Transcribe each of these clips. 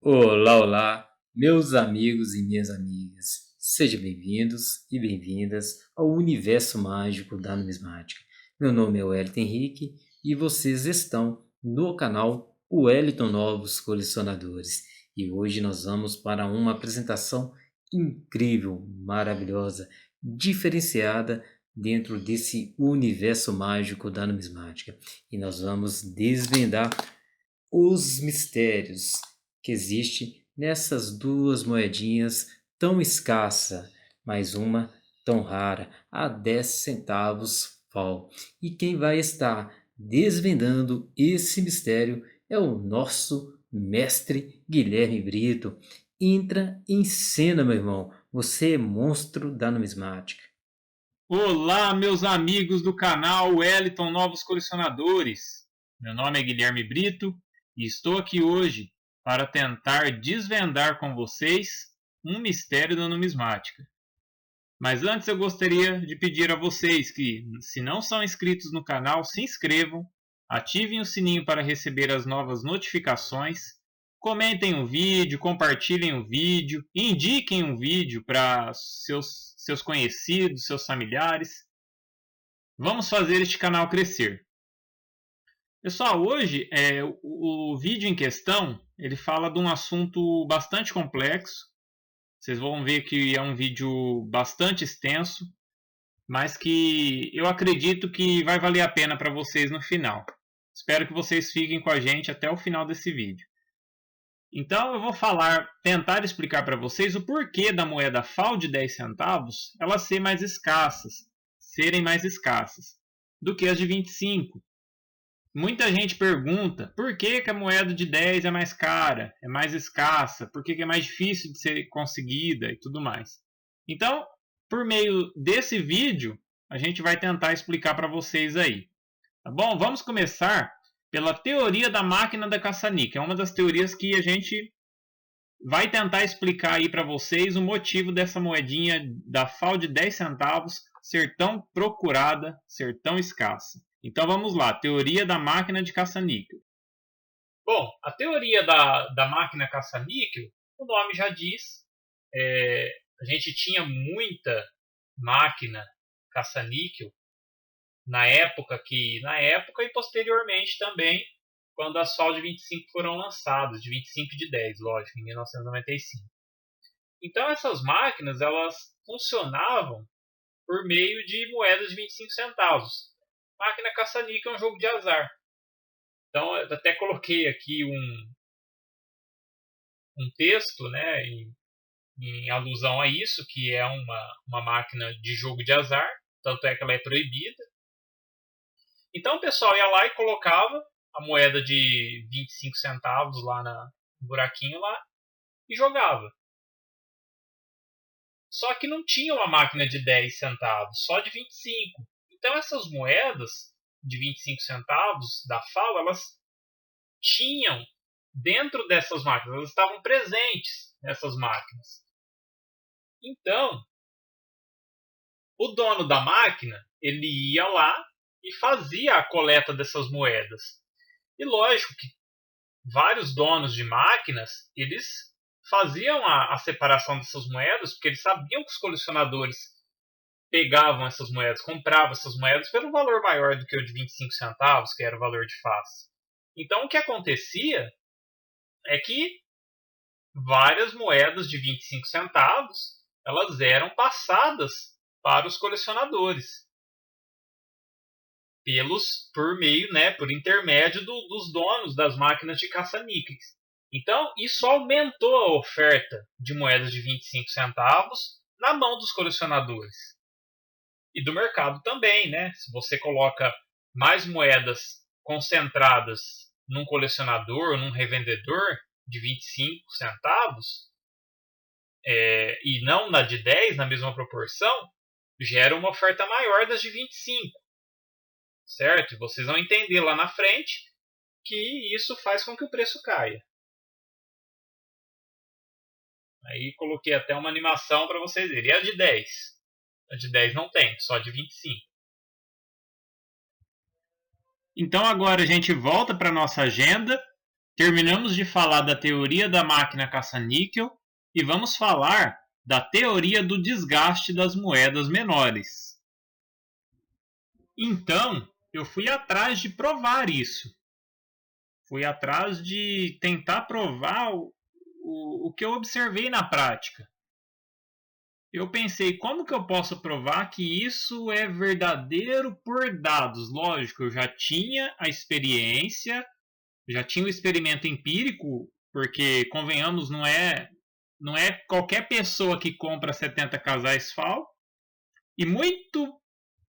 Olá, olá, meus amigos e minhas amigas. Sejam bem-vindos e bem-vindas ao universo mágico da numismática. Meu nome é Wellington Henrique e vocês estão no canal Wellington Novos Colecionadores. E hoje nós vamos para uma apresentação incrível, maravilhosa, diferenciada dentro desse universo mágico da numismática. E nós vamos desvendar os mistérios que existe nessas duas moedinhas tão escassa, mais uma tão rara, a 10 centavos FAL. E quem vai estar desvendando esse mistério é o nosso mestre Guilherme Brito. Entra em cena, meu irmão. Você é monstro da numismática. Olá, meus amigos do canal Wellington Novos Colecionadores. Meu nome é Guilherme Brito e estou aqui hoje para tentar desvendar com vocês um mistério da numismática. Mas antes eu gostaria de pedir a vocês que, se não são inscritos no canal, se inscrevam, ativem o sininho para receber as novas notificações, comentem o vídeo, compartilhem o vídeo, indiquem o vídeo para seus conhecidos, seus familiares. Vamos fazer este canal crescer. Pessoal, hoje o vídeo em questão ele fala de um assunto bastante complexo. Vocês vão ver que é um vídeo bastante extenso, mas que eu acredito que vai valer a pena para vocês no final. Espero que vocês fiquem com a gente até o final desse vídeo. Então eu vou tentar explicar para vocês o porquê da moeda FAL de 10 centavos elas serem mais escassas do que as de 25. Muita gente pergunta por que a moeda de 10 é mais cara, é mais escassa, por que é mais difícil de ser conseguida e tudo mais. Então, por meio desse vídeo, a gente vai tentar explicar para vocês aí. Tá bom? Vamos começar pela teoria da máquina da caça-níquel. É uma das teorias que a gente vai tentar explicar aí para vocês o motivo dessa moedinha da FAL de 10 centavos ser tão procurada, ser tão escassa. Então vamos lá, teoria da máquina de caça-níquel. Bom, a teoria da máquina caça-níquel, o nome já diz, a gente tinha muita máquina caça-níquel na época e posteriormente também, quando as FAL de 25 foram lançadas, de 25 e de 10, lógico, em 1995. Então essas máquinas elas funcionavam por meio de moedas de 25 centavos. Máquina caça-níquel é um jogo de azar. Então eu até coloquei aqui um texto, né, em alusão a isso, que é uma máquina de jogo de azar, tanto é que ela é proibida. Então o pessoal ia lá e colocava a moeda de 25 centavos lá no buraquinho lá e jogava. Só que não tinha uma máquina de 10 centavos, só de 25. Então essas moedas de 25 centavos da FAO, elas tinham dentro dessas máquinas, elas estavam presentes nessas máquinas. Então, o dono da máquina, ele ia lá e fazia a coleta dessas moedas. E lógico que vários donos de máquinas, eles faziam a separação dessas moedas, porque eles sabiam que os colecionadores pegavam essas moedas, compravam essas moedas pelo valor maior do que o de 25 centavos, que era o valor de face. Então o que acontecia é que várias moedas de 25 centavos elas eram passadas para os colecionadores por intermédio dos donos das máquinas de caça-níqueis. Então, isso aumentou a oferta de moedas de 25 centavos na mão dos colecionadores. E do mercado também, né? Se você coloca mais moedas concentradas num colecionador ou num revendedor de 25 centavos, e não na de 10, na mesma proporção, gera uma oferta maior das de 25. Certo? E vocês vão entender lá na frente que isso faz com que o preço caia. Aí coloquei até uma animação para vocês verem. E a de 10? A de 10 não tem, só a de 25. Então agora a gente volta para a nossa agenda terminamos de falar da teoria da máquina caça-níquel e vamos falar da teoria do desgaste das moedas menores. Então, eu fui atrás de provar isso. Fui atrás de tentar provar o que eu observei na prática. Eu pensei, como que eu posso provar que isso é verdadeiro por dados? Lógico, eu já tinha a experiência, já tinha o experimento empírico, porque, convenhamos, não é qualquer pessoa que compra 70 casais FAO, e muito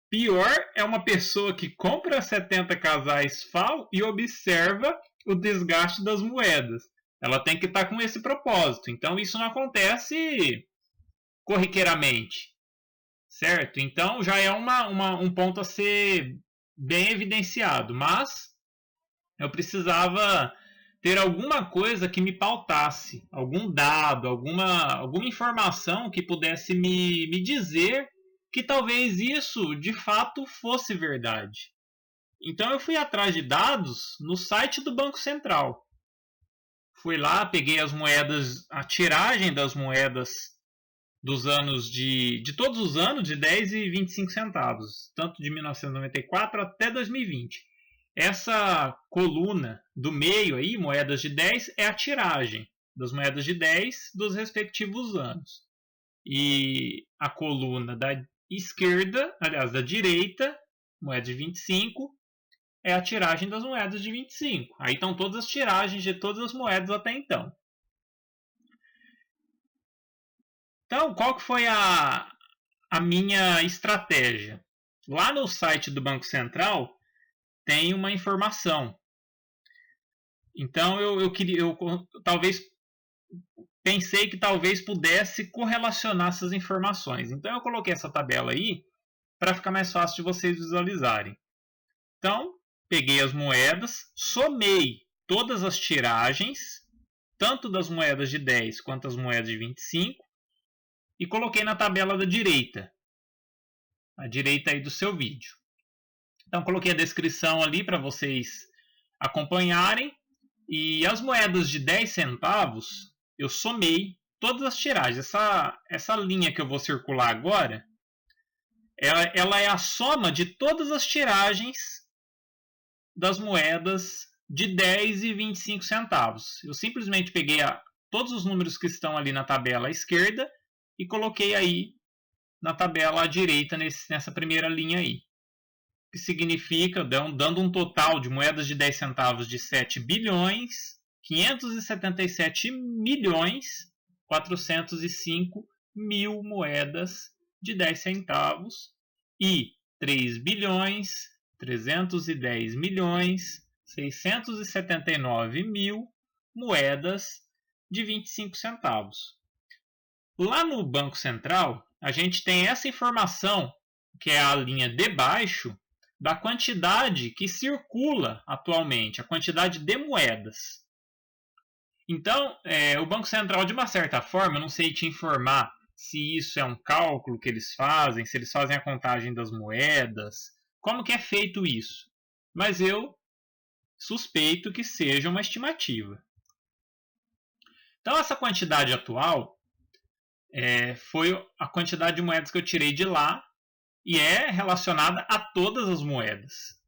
pior é uma pessoa que compra 70 casais FAO e observa o desgaste das moedas. Ela tem que estar com esse propósito. Então, isso não acontece corriqueiramente, certo? Então, já é um ponto a ser bem evidenciado. Mas eu precisava ter alguma coisa que me pautasse, algum dado, alguma informação que pudesse me dizer que talvez isso de fato fosse verdade. Então eu fui atrás de dados no site do Banco Central. Fui lá, peguei as moedas, a tiragem das moedas dos anos de todos os anos, de 10 e 25 centavos, tanto de 1994 até 2020. Essa coluna do meio aí, moedas de 10, é a tiragem das moedas de 10 dos respectivos anos. E a coluna da esquerda, aliás, da direita, moeda de 25, é a tiragem das moedas de 25. Aí estão todas as tiragens de todas as moedas até então. Então, qual que foi a minha estratégia? Lá no site do Banco Central tem uma informação. Então, eu talvez pensei que talvez pudesse correlacionar essas informações. Então, eu coloquei essa tabela aí para ficar mais fácil de vocês visualizarem. Então, peguei as moedas, somei todas as tiragens, tanto das moedas de 10 quanto as moedas de 25, e coloquei na tabela da direita, à direita aí do seu vídeo. Então, coloquei a descrição ali para vocês acompanharem. E as moedas de 10 centavos, eu somei todas as tiragens. Essa linha que eu vou circular agora, ela é a soma de todas as tiragens das moedas de 10 e 25 centavos. Eu simplesmente peguei todos os números que estão ali na tabela à esquerda e coloquei aí na tabela à direita nessa primeira linha aí. Que significa, dando um total de moedas de 10 centavos de 7 bilhões, 577 milhões, 405 mil moedas de 10 centavos e 3 bilhões, 310 milhões, 679 mil moedas de 25 centavos. Lá no Banco Central, a gente tem essa informação, que é a linha de baixo, da quantidade que circula atualmente, a quantidade de moedas. Então, o Banco Central, de uma certa forma, eu não sei te informar se isso é um cálculo que eles fazem, se eles fazem a contagem das moedas, como que é feito isso. Mas eu suspeito que seja uma estimativa. Então, essa quantidade atual foi a quantidade de moedas que eu tirei de lá, e é relacionada a todas as moedas.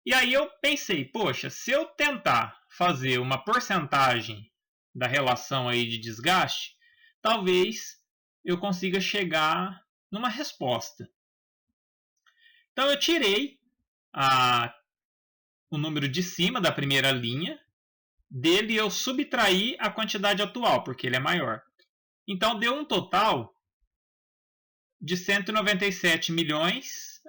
E aí eu pensei, poxa, se eu tentar fazer uma porcentagem da relação aí de desgaste, talvez eu consiga chegar numa resposta. Então eu tirei o número de cima da primeira linha, dele eu subtraí a quantidade atual, porque ele é maior. Então deu um total de 197 milhões,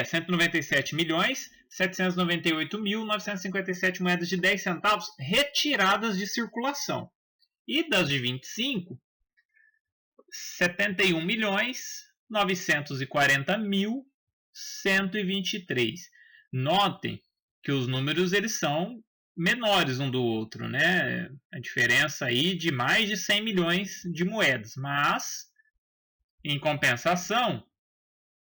197 milhões 798.957 moedas de 10 centavos retiradas de circulação. E das de 25, 71 milhões 940.123. Notem que os números eles são menores um do outro, né? A diferença aí de mais de 100 milhões de moedas, mas em compensação,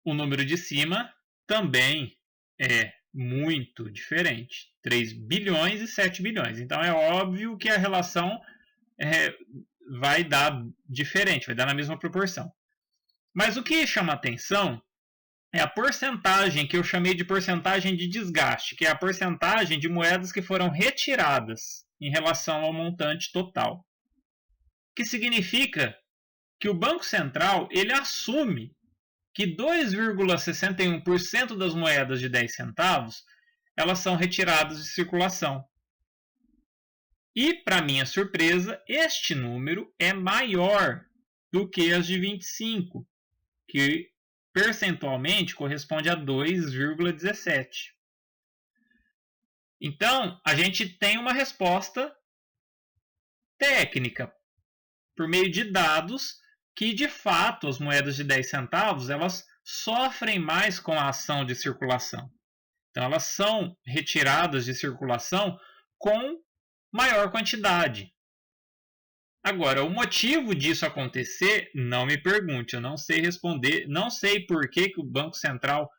o número de cima também é muito diferente. 3 bilhões e 7 bilhões. Então é óbvio que a relação vai dar diferente, vai dar na mesma proporção. Mas o que chama atenção é a porcentagem que eu chamei de porcentagem de desgaste, que é a porcentagem de moedas que foram retiradas em relação ao montante total. Que significa que o Banco Central ele assume que 2,61% das moedas de 10 centavos elas são retiradas de circulação. E, para minha surpresa, este número é maior do que as de 25, que percentualmente corresponde a 2,17. Então, a gente tem uma resposta técnica por meio de dados que, de fato, as moedas de 10 centavos elas sofrem mais com a ação de circulação. Então, elas são retiradas de circulação com maior quantidade. Agora, o motivo disso acontecer, não me pergunte, eu não sei responder, não sei por que o Banco Central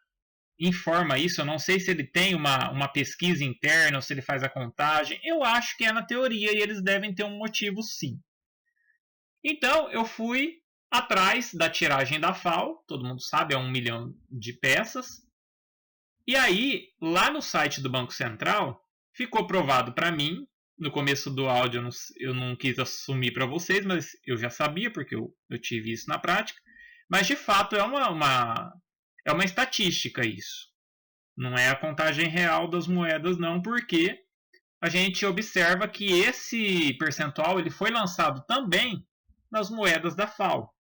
informa isso, eu não sei se ele tem uma pesquisa interna ou se ele faz a contagem, eu acho que é na teoria e eles devem ter um motivo sim. Então, eu fui atrás da tiragem da FAO, todo mundo sabe, é 1 milhão de peças, e aí, lá no site do Banco Central, ficou provado para mim. No começo do áudio eu não quis assumir para vocês, mas eu já sabia, porque eu tive isso na prática. Mas de fato é uma estatística isso. Não é a contagem real das moedas, não, porque a gente observa que esse percentual ele foi lançado também nas moedas da FAO.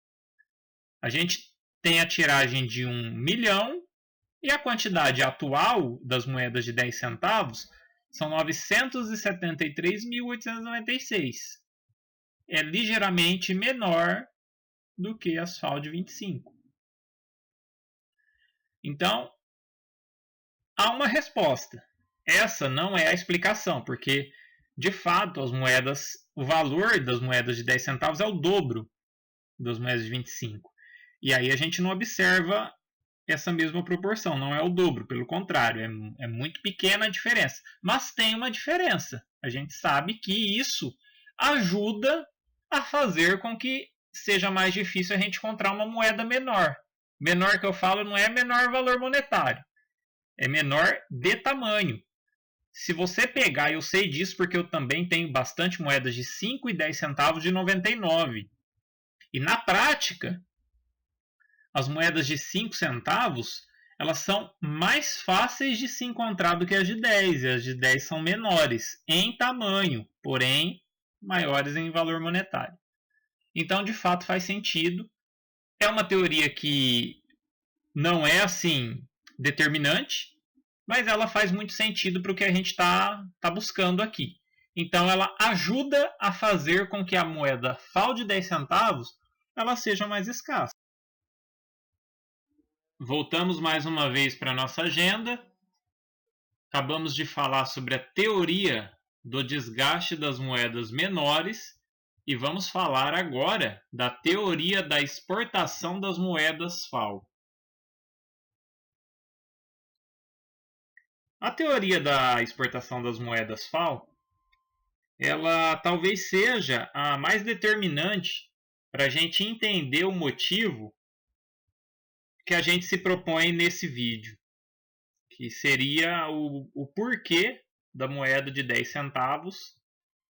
A gente tem a tiragem de 1 milhão e a quantidade atual das moedas de 10 centavos são 973.896. É ligeiramente menor do que as FAO de 25. Então, há uma resposta. Essa não é a explicação, porque, de fato, o valor das moedas de 10 centavos é o dobro das moedas de 25. E aí a gente não observa essa mesma proporção, não é o dobro, pelo contrário, é muito pequena a diferença. Mas tem uma diferença. A gente sabe que isso ajuda a fazer com que seja mais difícil a gente encontrar uma moeda menor. Menor que eu falo não é menor valor monetário, é menor de tamanho. Se você pegar, eu sei disso porque eu também tenho bastante moedas de 5 e 10 centavos de 99. E na prática, as moedas de 5 centavos, elas são mais fáceis de se encontrar do que as de 10. E as de 10 são menores em tamanho, porém maiores em valor monetário. Então, de fato, faz sentido. É uma teoria que não é assim determinante, mas ela faz muito sentido para o que a gente está buscando aqui. Então, ela ajuda a fazer com que a moeda FAO de 10 centavos ela seja mais escassa. Voltamos mais uma vez para a nossa agenda. Acabamos de falar sobre a teoria do desgaste das moedas menores e vamos falar agora da teoria da exportação das moedas FAO. A teoria da exportação das moedas FAO, ela talvez seja a mais determinante para a gente entender o motivo que a gente se propõe nesse vídeo, que seria o porquê da moeda de 10 centavos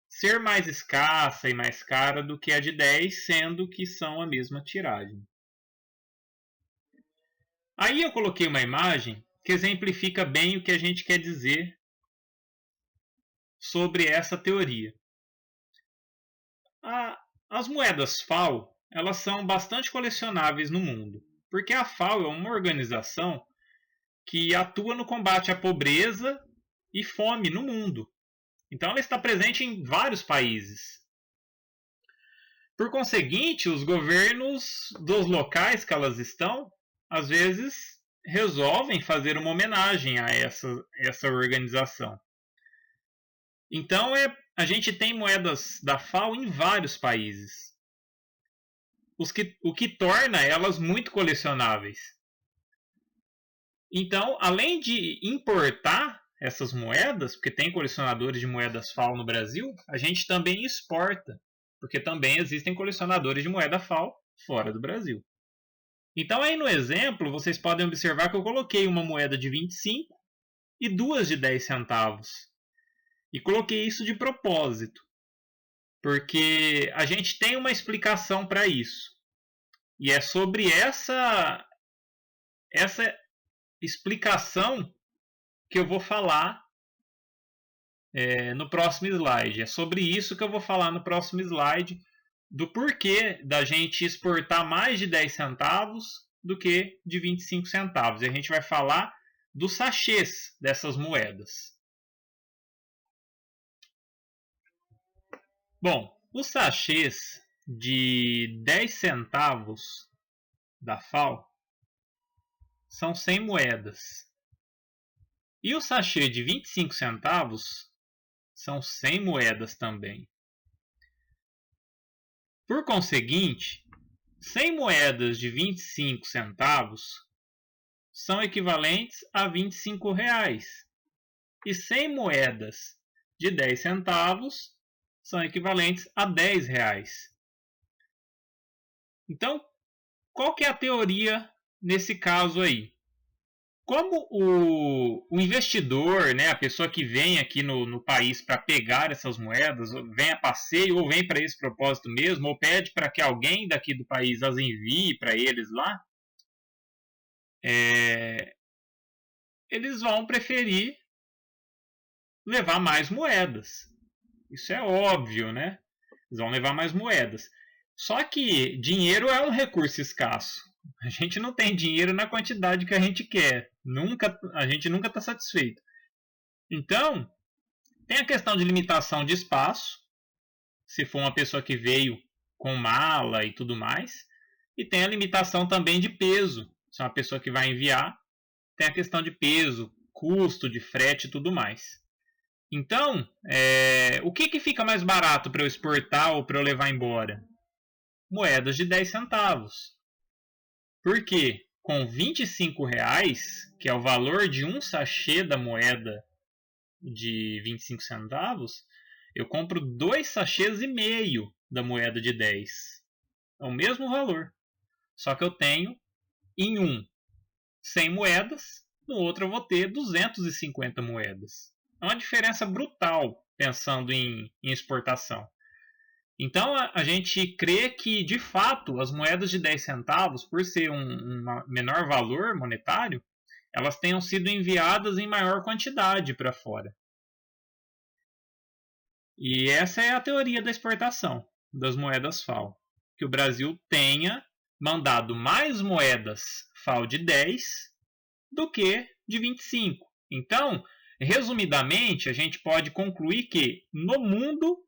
ser mais escassa e mais cara do que a de 10, sendo que são a mesma tiragem. Aí eu coloquei uma imagem que exemplifica bem o que a gente quer dizer sobre essa teoria. As moedas FAO, elas são bastante colecionáveis no mundo, porque a FAO é uma organização que atua no combate à pobreza e fome no mundo. Então ela está presente em vários países. Por conseguinte, os governos dos locais que elas estão, às vezes, resolvem fazer uma homenagem a essa organização. Então a gente tem moedas da FAO em vários países, o que torna elas muito colecionáveis. Então, além de importar essas moedas, porque tem colecionadores de moedas FAO no Brasil, a gente também exporta, porque também existem colecionadores de moeda FAO fora do Brasil. Então, aí no exemplo, vocês podem observar que eu coloquei uma moeda de 25 e duas de 10 centavos. E coloquei isso de propósito, porque a gente tem uma explicação para isso. E é sobre essa explicação que eu vou falar no próximo slide. É sobre isso que eu vou falar no próximo slide, do porquê da gente exportar mais de 10 centavos do que de 25 centavos. E a gente vai falar dos sachês dessas moedas. Bom, os sachês de 10 centavos da FAO são 100 moedas. E o sachê de 25 centavos são 100 moedas também. Por conseguinte, 100 moedas de 25 centavos são equivalentes a R$ 25 reais. E 100 moedas de 10 centavos são equivalentes a R$ 10 reais. Então, qual que é a teoria nesse caso aí? Como o investidor, né, a pessoa que vem aqui no país para pegar essas moedas, vem a passeio ou vem para esse propósito mesmo, ou pede para que alguém daqui do país as envie para eles lá, eles vão preferir levar mais moedas. Isso é óbvio, né? Eles vão levar mais moedas. Só que dinheiro é um recurso escasso. A gente não tem dinheiro na quantidade que a gente quer. A gente nunca está satisfeito. Então, tem a questão de limitação de espaço, se for uma pessoa que veio com mala e tudo mais. E tem a limitação também de peso. Se é uma pessoa que vai enviar, tem a questão de peso, custo de frete e tudo mais. Então, o que fica mais barato para eu exportar ou para eu levar embora? Moedas de 10 centavos. Porque com R$ 25 reais, que é o valor de um sachê da moeda de 25 centavos, eu compro 2 sachês e meio da moeda de 10. É o mesmo valor. Só que eu tenho em um 100 moedas, no outro eu vou ter 250 moedas. É uma diferença brutal pensando em exportação. Então a gente crê que, de fato, as moedas de 10 centavos, por ser um menor valor monetário, elas tenham sido enviadas em maior quantidade para fora. E essa é a teoria da exportação das moedas FAO. Que o Brasil tenha mandado mais moedas FAO de 10 do que de 25. Então, resumidamente, a gente pode concluir que no mundo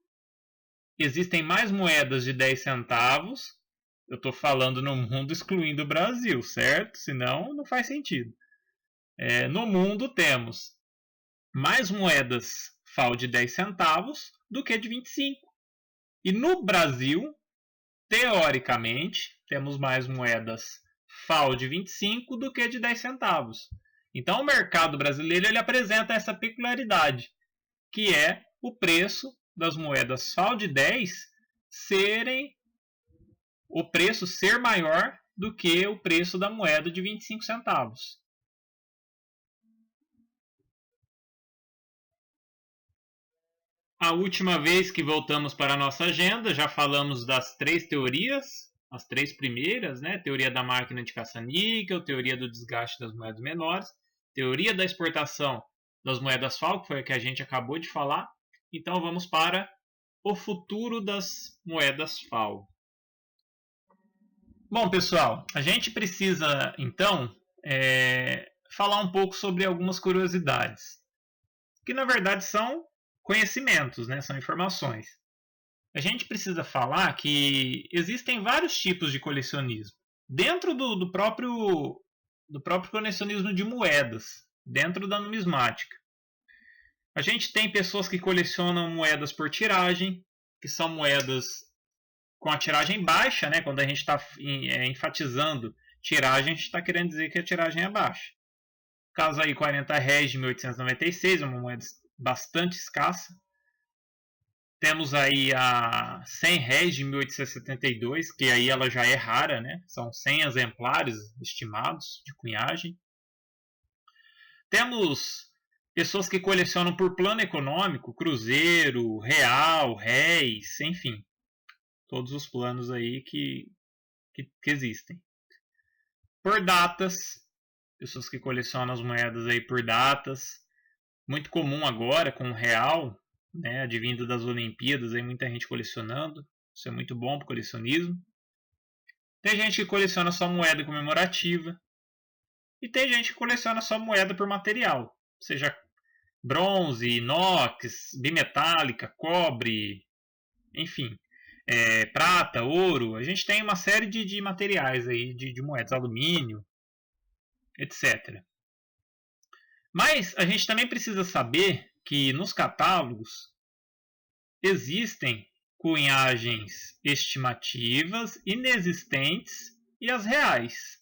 existem mais moedas de 10 centavos. Eu estou falando no mundo excluindo o Brasil, certo? Senão não faz sentido. No mundo temos mais moedas FAO de 10 centavos do que de 25. E no Brasil, teoricamente, temos mais moedas FAO de 25 do que de 10 centavos. Então o mercado brasileiro ele apresenta essa peculiaridade, que é o preço das moedas FAO de 10 o preço ser maior do que o preço da moeda de 25 centavos. A última vez que voltamos para a nossa agenda, já falamos das 3 teorias, as 3 primeiras, né? Teoria da máquina de caça-níquel, teoria do desgaste das moedas menores, teoria da exportação das moedas FAO, que foi a que a gente acabou de falar. Então vamos para o futuro das moedas FAO. Bom, pessoal, a gente precisa então falar um pouco sobre algumas curiosidades, que na verdade são conhecimentos, né? São informações. A gente precisa falar que existem vários tipos de colecionismo. Dentro do próprio colecionismo de moedas, dentro da numismática. A gente tem pessoas que colecionam moedas por tiragem, que são moedas com a tiragem baixa, né? Quando a gente está enfatizando tiragem, a gente está querendo dizer que a tiragem é baixa. Caso aí 40 réis de 1896, uma moeda bastante escassa. Temos aí a 100 réis de 1872, que aí ela já é rara, né? São 100 exemplares estimados de cunhagem. Temos pessoas que colecionam por plano econômico, cruzeiro, real, réis, enfim. Todos os planos aí que existem. Por datas, pessoas que colecionam as moedas aí por datas. Muito comum agora com o real, né, advindo das Olimpíadas, aí muita gente colecionando. Isso é muito bom para o colecionismo. Tem gente que coleciona só moeda comemorativa. E tem gente que coleciona só moeda por material. Seja bronze, inox, bimetálica, cobre, enfim. Prata, ouro. A gente tem uma série de materiais aí, de moedas, alumínio, etc. Mas a gente também precisa saber que nos catálogos existem cunhagens estimativas, inexistentes e as reais.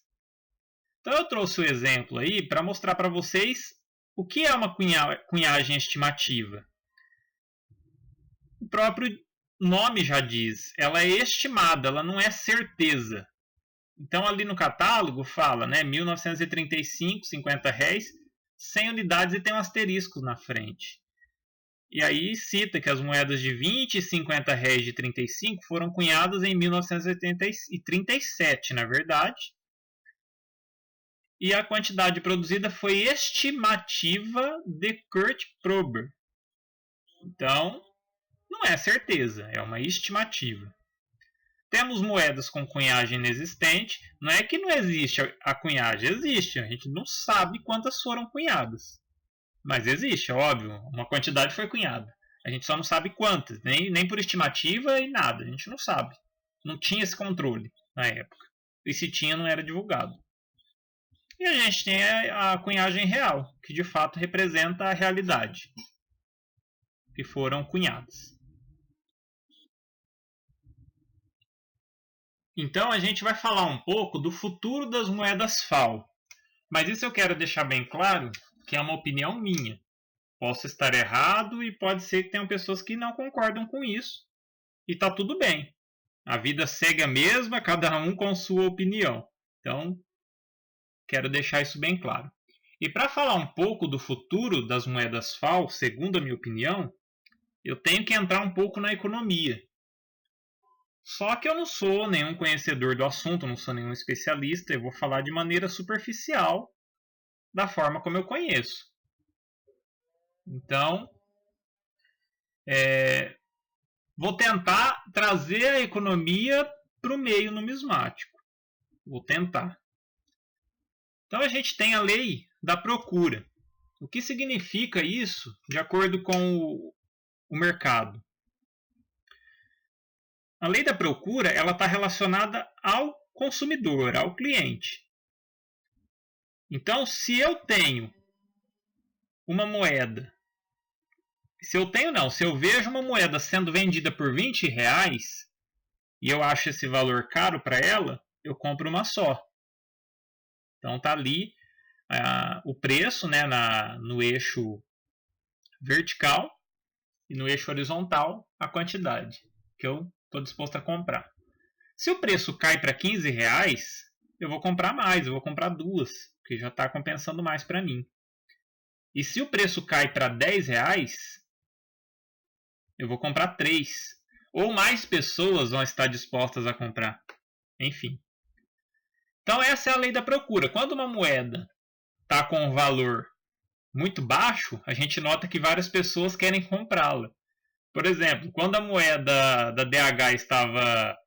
Então eu trouxe o exemplo aí para mostrar para vocês o que é uma cunhagem estimativa. O próprio nome já diz, ela é estimada, ela não é certeza. Então ali no catálogo fala, né, 1935, 50 réis, 100 unidades e tem um asterisco na frente. E aí cita que as moedas de 20 e 50 réis de 35 foram cunhadas em 1937, na verdade. E a quantidade produzida foi estimativa de Kurt Prober. Então, não é certeza, é uma estimativa. Temos moedas com cunhagem inexistente. Não é que não existe a cunhagem, existe. A gente não sabe quantas foram cunhadas. Mas existe, é óbvio. Uma quantidade foi cunhada. A gente só não sabe quantas, nem por estimativa e nada. A gente não sabe. Não tinha esse controle na época. E se tinha, não era divulgado. E a gente tem a cunhagem real, que de fato representa a realidade. Que foram cunhadas. Então a gente vai falar um pouco do futuro das moedas FAO. Mas isso eu quero deixar bem claro que é uma opinião minha. Posso estar errado e pode ser que tenham pessoas que não concordam com isso. E está tudo bem. A vida segue a mesma, cada um com sua opinião. Então, quero deixar isso bem claro. E para falar um pouco do futuro das moedas FAO, segundo a minha opinião, eu tenho que entrar um pouco na economia. Só que eu não sou nenhum conhecedor do assunto, não sou nenhum especialista, eu vou falar de maneira superficial, da forma como eu conheço. Então, vou tentar trazer a economia para o meio numismático. Vou tentar. Então a gente tem a lei da procura. O que significa isso de acordo com o mercado? A lei da procura ela está relacionada ao consumidor, ao cliente. Então, se eu tenho uma moeda, se eu vejo uma moeda sendo vendida por 20 reais e eu acho esse valor caro para ela, eu compro uma só. Então está ali o preço, né, no eixo vertical e no eixo horizontal a quantidade que eu estou disposto a comprar. Se o preço cai para 15 reais, eu vou comprar mais, eu vou comprar duas, porque já está compensando mais para mim. E se o preço cai para 10 reais, eu vou comprar 3. Ou mais pessoas vão estar dispostas a comprar. Enfim. Então essa é a lei da procura. Quando uma moeda está com um valor muito baixo, a gente nota que várias pessoas querem comprá-la. Por exemplo, quando a moeda da DH estava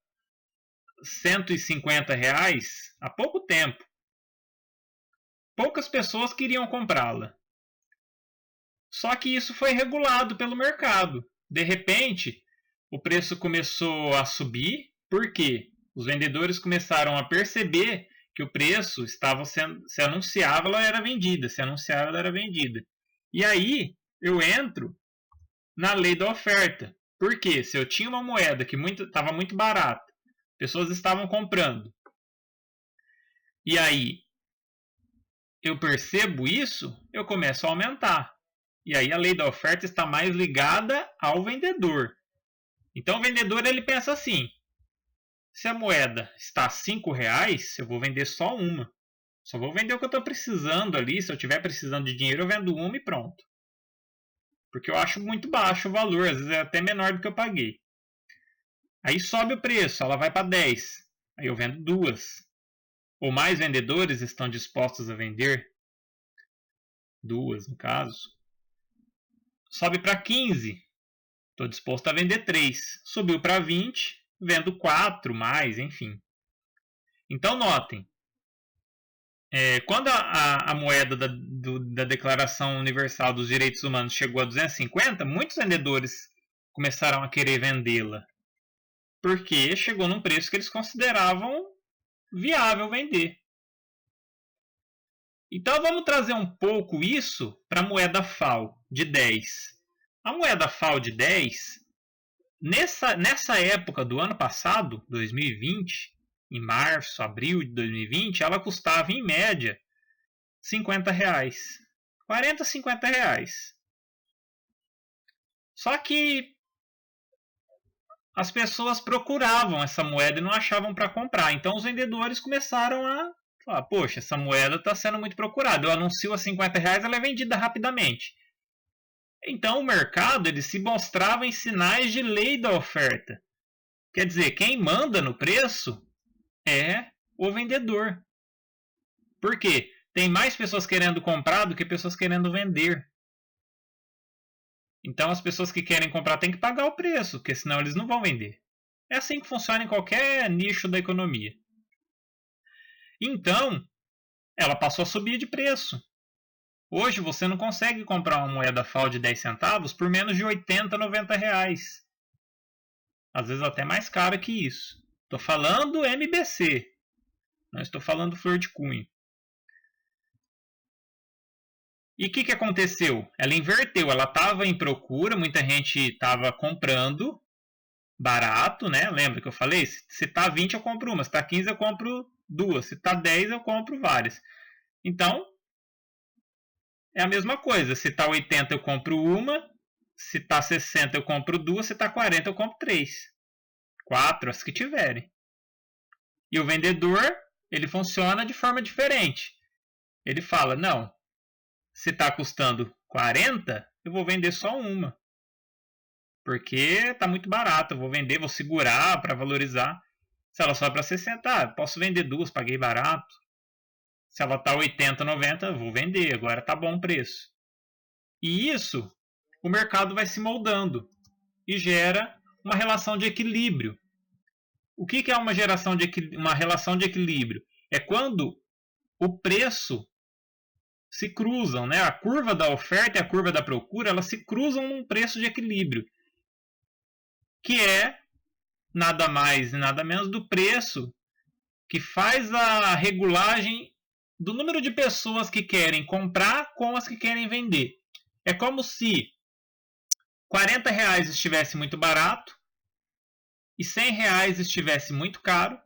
R$150 há pouco tempo, poucas pessoas queriam comprá-la. Só que isso foi regulado pelo mercado. De repente, o preço começou a subir. Por quê? Os vendedores começaram a perceber que o preço estava se anunciava, ela era vendida. Se anunciava, ela era vendida. E aí, eu entro na lei da oferta. Por quê? Se eu tinha uma moeda que estava muito barata, pessoas estavam comprando. E aí, eu percebo isso, eu começo a aumentar. E aí a lei da oferta está mais ligada ao vendedor. Então o vendedor ele pensa assim: se a moeda está a R$5, eu vou vender só uma. Só vou vender o que eu estou precisando ali. Se eu estiver precisando de dinheiro, eu vendo uma e pronto. Porque eu acho muito baixo o valor, às vezes é até menor do que eu paguei. Aí sobe o preço, ela vai para 10. Aí eu vendo duas. Ou mais vendedores estão dispostos a vender duas, no caso. Sobe para 15. Estou disposto a vender 3. Subiu para 20, vendo 4 mais, enfim. Então notem, quando a moeda da Declaração Universal dos Direitos Humanos chegou a 250, muitos vendedores começaram a querer vendê-la. Porque chegou num preço que eles consideravam viável vender. Então vamos trazer um pouco isso para a moeda FAO de 10. A moeda FAO de 10, nessa época do ano passado, 2020, em março, abril de 2020, ela custava em média R$50. 40, R$50. Só que as pessoas procuravam essa moeda e não achavam para comprar. Então os vendedores começaram a falar: poxa, essa moeda está sendo muito procurada. Eu anuncio a R$50, ela é vendida rapidamente. Então o mercado ele se mostrava em sinais de lei da oferta. Quer dizer, quem manda no preço é o vendedor. Por quê? Tem mais pessoas querendo comprar do que pessoas querendo vender. Então as pessoas que querem comprar têm que pagar o preço, porque senão eles não vão vender. É assim que funciona em qualquer nicho da economia. Então, ela passou a subir de preço. Hoje você não consegue comprar uma moeda FAO de 10 centavos por menos de 80, R$90. Às vezes até mais caro que isso. Estou falando MBC, não estou falando flor de cunho. E o que aconteceu? Ela inverteu, ela estava em procura, muita gente estava comprando barato, né? Lembra que eu falei? Se está 20 eu compro uma, se está 15 eu compro duas, se está 10 eu compro várias. Então, é a mesma coisa, se está 80 eu compro uma, se está 60 eu compro duas, se está 40 eu compro 3. 4, as que tiverem. E o vendedor, ele funciona de forma diferente. Ele fala: não, se está custando 40, eu vou vender só uma. Porque está muito barato, eu vou vender, vou segurar para valorizar. Se ela sobe para 60, posso vender duas, paguei barato. Se ela está 80, 90, eu vou vender, agora está bom o preço. E isso, o mercado vai se moldando e gera uma relação de equilíbrio. O que é uma relação de equilíbrio? É quando o preço se cruzam, né? A curva da oferta e a curva da procura, elas se cruzam num preço de equilíbrio, que é nada mais e nada menos do preço que faz a regulagem do número de pessoas que querem comprar com as que querem vender. É como se R$40 estivesse muito barato e R$100 estivesse muito caro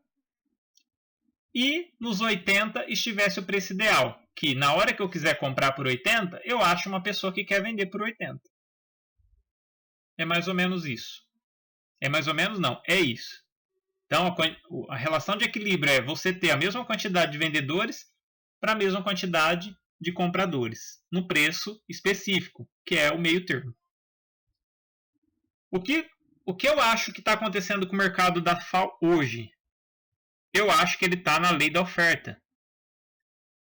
e nos 80 estivesse o preço ideal, que na hora que eu quiser comprar por 80, eu acho uma pessoa que quer vender por 80. É mais ou menos isso. É mais ou menos não, é isso. Então a relação de equilíbrio é você ter a mesma quantidade de vendedores para a mesma quantidade de compradores, no preço específico, que é o meio termo. O que eu acho que está acontecendo com o mercado da FAO hoje? Eu acho que ele está na lei da oferta,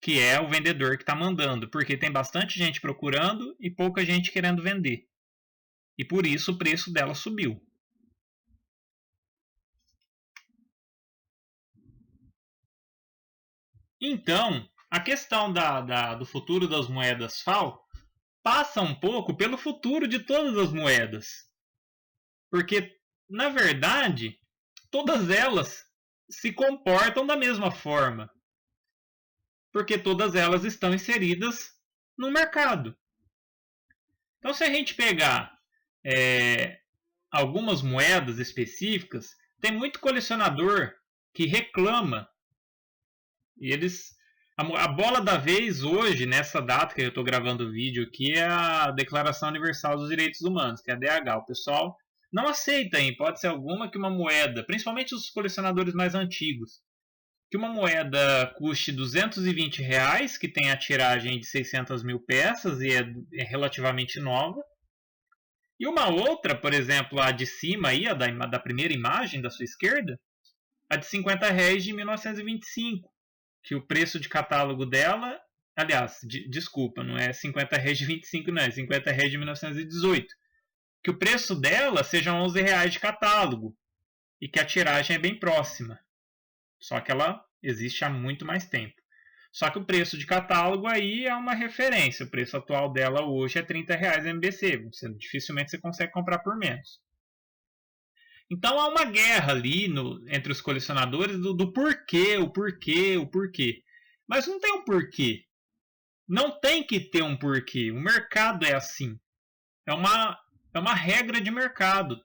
que é o vendedor que está mandando, porque tem bastante gente procurando e pouca gente querendo vender. E por isso o preço dela subiu. Então, a questão do futuro das moedas FAO passa um pouco pelo futuro de todas as moedas. Porque, na verdade, todas elas se comportam da mesma forma. Porque todas elas estão inseridas no mercado. Então, se a gente pegar algumas moedas específicas, tem muito colecionador que reclama. E eles A bola da vez hoje, nessa data que eu estou gravando o vídeo aqui, é a Declaração Universal dos Direitos Humanos, que é a DH. O pessoal não aceita em hipótese alguma que uma moeda, principalmente os colecionadores mais antigos, que uma moeda custe R$ 220, que tem a tiragem de 600 mil peças e é relativamente nova, e uma outra, por exemplo, a de cima, aí, da primeira imagem da sua esquerda, a de R$ 50 de 1925, que o preço de catálogo dela, aliás, desculpa, não é R$ 50 de 25, não, é R$ 50 de 1918, que o preço dela seja R$ 11 de catálogo e que a tiragem é bem próxima, só que ela existe há muito mais tempo. Só que o preço de catálogo aí é uma referência. O preço atual dela hoje é R$ 30 MBC. Dificilmente você consegue comprar por menos. Então há uma guerra ali entre os colecionadores do porquê, o porquê, o porquê. Mas não tem um porquê. Não tem que ter um porquê. O mercado é assim. É uma regra de mercado.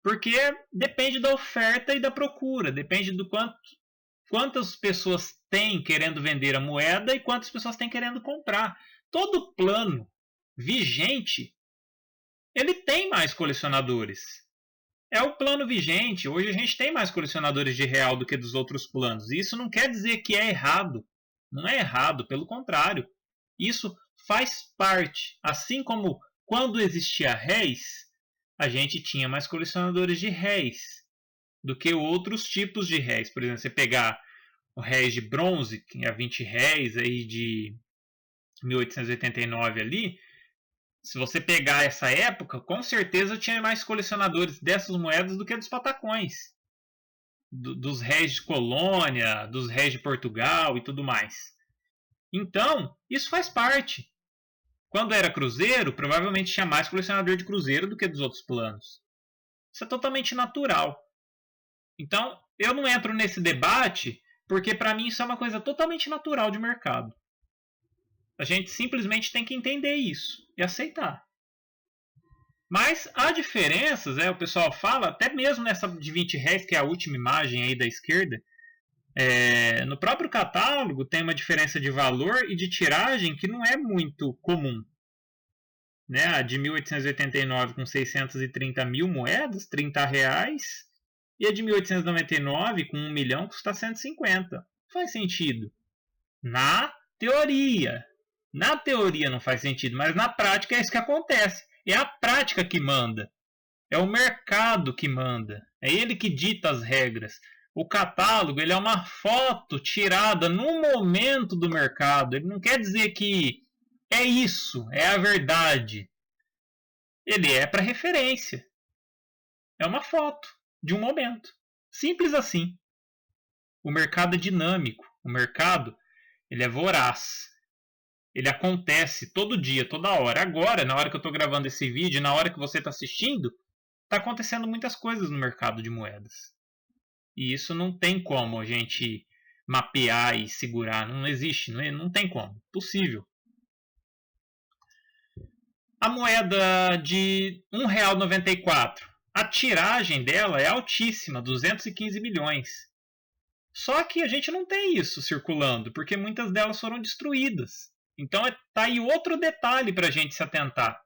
Porque depende da oferta e da procura. Depende do quantas pessoas têm querendo vender a moeda e quantas pessoas têm querendo comprar. Todo plano vigente, ele tem mais colecionadores. É o plano vigente. Hoje a gente tem mais colecionadores de real do que dos outros planos. E isso não quer dizer que é errado. Não é errado, pelo contrário. Isso faz parte. Assim como quando existia réis, a gente tinha mais colecionadores de réis do que outros tipos de réis. Por exemplo, você pegar o réis de bronze, que é R$ 20 aí de 1889 ali, se você pegar essa época, com certeza tinha mais colecionadores dessas moedas do que dos patacões. Dos réis de colônia, dos réis de Portugal e tudo mais. Então, isso faz parte. Quando era cruzeiro, provavelmente tinha mais colecionador de cruzeiro do que dos outros planos. Isso é totalmente natural. Então, eu não entro nesse debate porque para mim isso é uma coisa totalmente natural de mercado. A gente simplesmente tem que entender isso e aceitar. Mas há diferenças, o pessoal fala, até mesmo nessa de R$ 20, que é a última imagem aí da esquerda, no próprio catálogo tem uma diferença de valor e de tiragem que não é muito comum. Né? A de 1889 com 630 mil moedas, R$ 30, e a de 1899 com 1 milhão custa 150. Faz sentido. Na teoria. Na teoria não faz sentido, mas na prática é isso que acontece. É a prática que manda. É o mercado que manda. É ele que dita as regras. O catálogo ele é uma foto tirada no momento do mercado. Ele não quer dizer que é isso, é a verdade. Ele é para referência. É uma foto de um momento. Simples assim. O mercado é dinâmico. O mercado ele é voraz. Ele acontece todo dia, toda hora. Agora, na hora que eu estou gravando esse vídeo, na hora que você está assistindo, está acontecendo muitas coisas no mercado de moedas. E isso não tem como a gente mapear e segurar. Não existe, não tem como. Possível. A moeda de R$1,94. A tiragem dela é altíssima, 215 milhões. Só que a gente não tem isso circulando, porque muitas delas foram destruídas. Então está aí outro detalhe para a gente se atentar.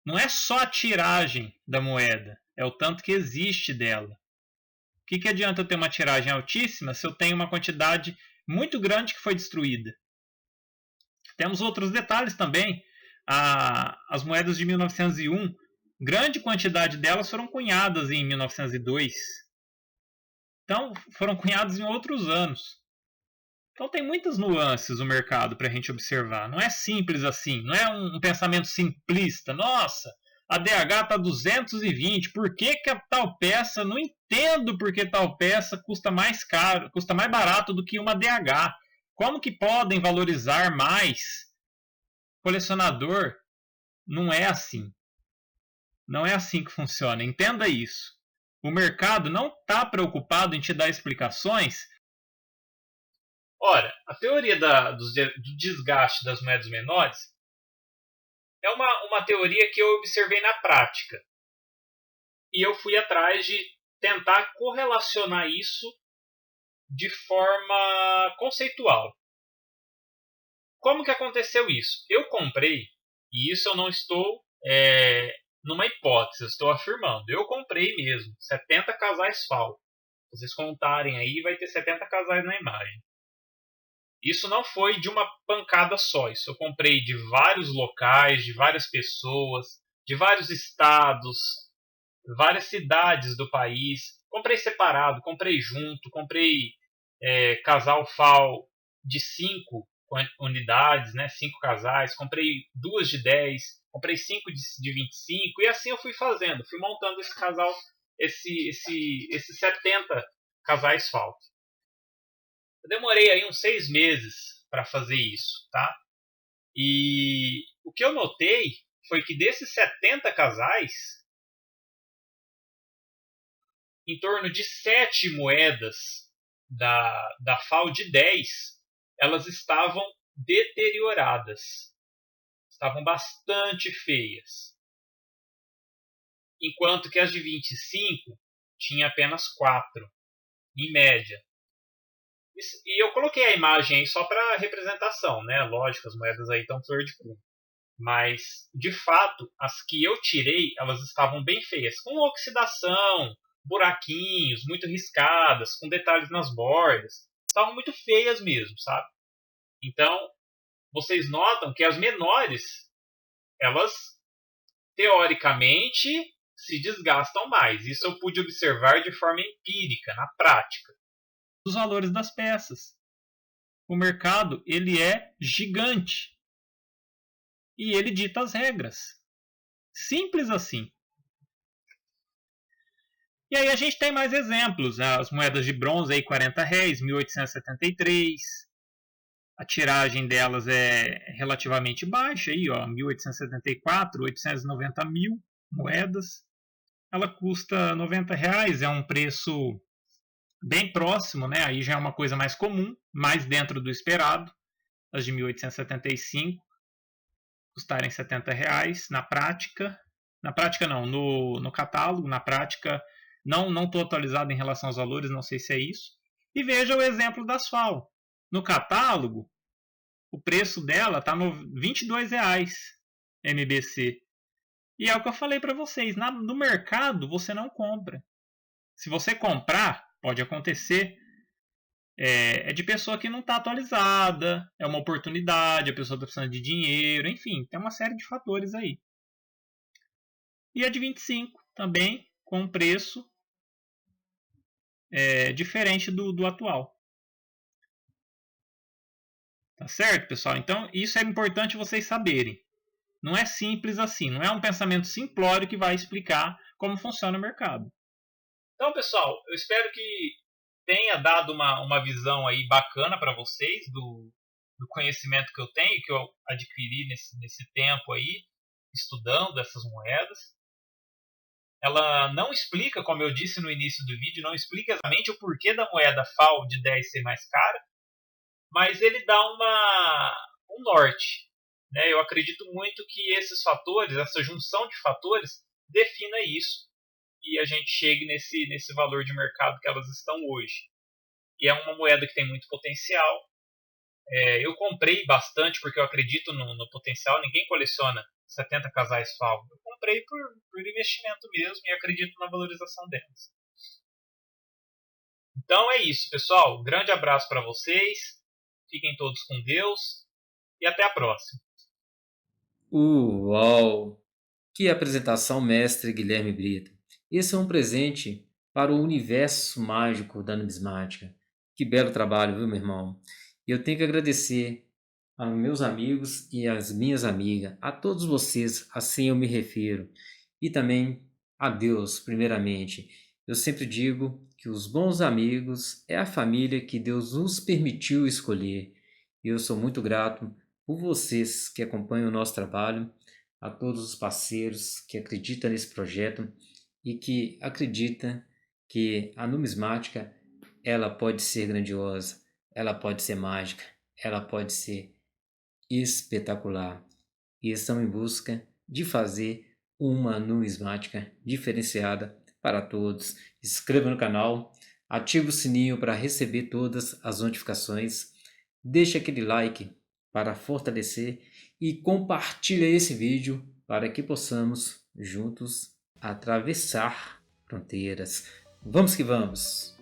Não é só a tiragem da moeda, é o tanto que existe dela. O que adianta eu ter uma tiragem altíssima se eu tenho uma quantidade muito grande que foi destruída? Temos outros detalhes também. As moedas de 1901, grande quantidade delas foram cunhadas em 1902. Então, foram cunhadas em outros anos. Então tem muitas nuances no mercado para a gente observar. Não é simples assim, não é um pensamento simplista. Nossa, a DH está 220, por que a tal peça, não entendo por que tal peça custa mais caro, custa mais barato do que uma DH. Como que podem valorizar mais? Colecionador não é assim. Não é assim que funciona, entenda isso. O mercado não está preocupado em te dar explicações. Ora, a teoria do desgaste das moedas menores é uma teoria que eu observei na prática. E eu fui atrás de tentar correlacionar isso de forma conceitual. Como que aconteceu isso? Eu comprei, e isso eu não estou numa hipótese, eu estou afirmando. Eu comprei mesmo 70 casais FAO. Se vocês contarem aí, vai ter 70 casais na imagem. Isso não foi de uma pancada só. Isso eu comprei de vários locais, de várias pessoas, de vários estados, várias cidades do país. Comprei separado, comprei junto, comprei casal FAO de 5 unidades, né? 5 casais, comprei 2 de 10, comprei 5 de 25 e assim eu fui fazendo, fui montando esse casal, esses 70 casais FAO. Eu demorei aí uns 6 meses para fazer isso, tá? E o que eu notei foi que desses 70 casais, em torno de 7 moedas da FAO de 10, elas estavam deterioradas. Estavam bastante feias. Enquanto que as de 25 tinha apenas 4, em média. E eu coloquei a imagem aí só para representação, né? Lógico, as moedas aí estão flor de prumo. Mas, de fato, as que eu tirei, elas estavam bem feias, com oxidação, buraquinhos, muito riscadas, com detalhes nas bordas. Estavam muito feias mesmo, sabe? Então, vocês notam que as menores, elas, teoricamente, se desgastam mais. Isso eu pude observar de forma empírica, na prática. Os valores das peças. O mercado, ele é gigante. E ele dita as regras. Simples assim. E aí a gente tem mais exemplos. As moedas de bronze aí, 40 réis, 1873. A tiragem delas é relativamente baixa, aí, ó, 1874, 890 mil moedas. Ela custa 90 reais, é um preço bem próximo, né? Aí já é uma coisa mais comum, mais dentro do esperado. As de 1875 custarem 70 reais na prática. Na prática não, no catálogo, na prática não estou atualizado em relação aos valores, não sei se é isso. E veja o exemplo da FAO. No catálogo, o preço dela está no R$ 22 MBC. E é o que eu falei para vocês, no mercado você não compra. Se você comprar, pode acontecer, é de pessoa que não está atualizada, é uma oportunidade, a pessoa está precisando de dinheiro, enfim, tem uma série de fatores aí. E a de 25 também, com um preço diferente do atual. Tá certo, pessoal? Então, isso é importante vocês saberem. Não é simples assim, não é um pensamento simplório que vai explicar como funciona o mercado. Então, pessoal, eu espero que tenha dado uma visão aí bacana para vocês do conhecimento que eu tenho, que eu adquiri nesse tempo aí, estudando essas moedas. Ela não explica, como eu disse no início do vídeo, não explica exatamente o porquê da moeda FAO de 10 ser mais cara, mas ele dá um norte. Né? Eu acredito muito que esses fatores, essa junção de fatores, defina isso e a gente chegue nesse valor de mercado que elas estão hoje. E é uma moeda que tem muito potencial. Eu comprei bastante porque eu acredito no potencial. Ninguém coleciona 70 casais FAO. Eu comprei por investimento mesmo e acredito na valorização delas. Então é isso, pessoal. Grande abraço para vocês. Fiquem todos com Deus e até a próxima. Uau! Que apresentação, mestre Guilherme Brito! Esse é um presente para o universo mágico da numismática. Que belo trabalho, viu, meu irmão? Eu tenho que agradecer aos meus amigos e às minhas amigas, a todos vocês, assim eu me refiro, e também a Deus, primeiramente. Eu sempre digo que os bons amigos é a família que Deus nos permitiu escolher. E eu sou muito grato por vocês que acompanham o nosso trabalho, a todos os parceiros que acreditam nesse projeto e que acreditam que a numismática ela pode ser grandiosa, ela pode ser mágica, ela pode ser espetacular. E estão em busca de fazer uma numismática diferenciada para todos. Inscreva no canal, ative o sininho para receber todas as notificações, deixe aquele like para fortalecer e compartilha esse vídeo para que possamos juntos atravessar fronteiras. Vamos que vamos!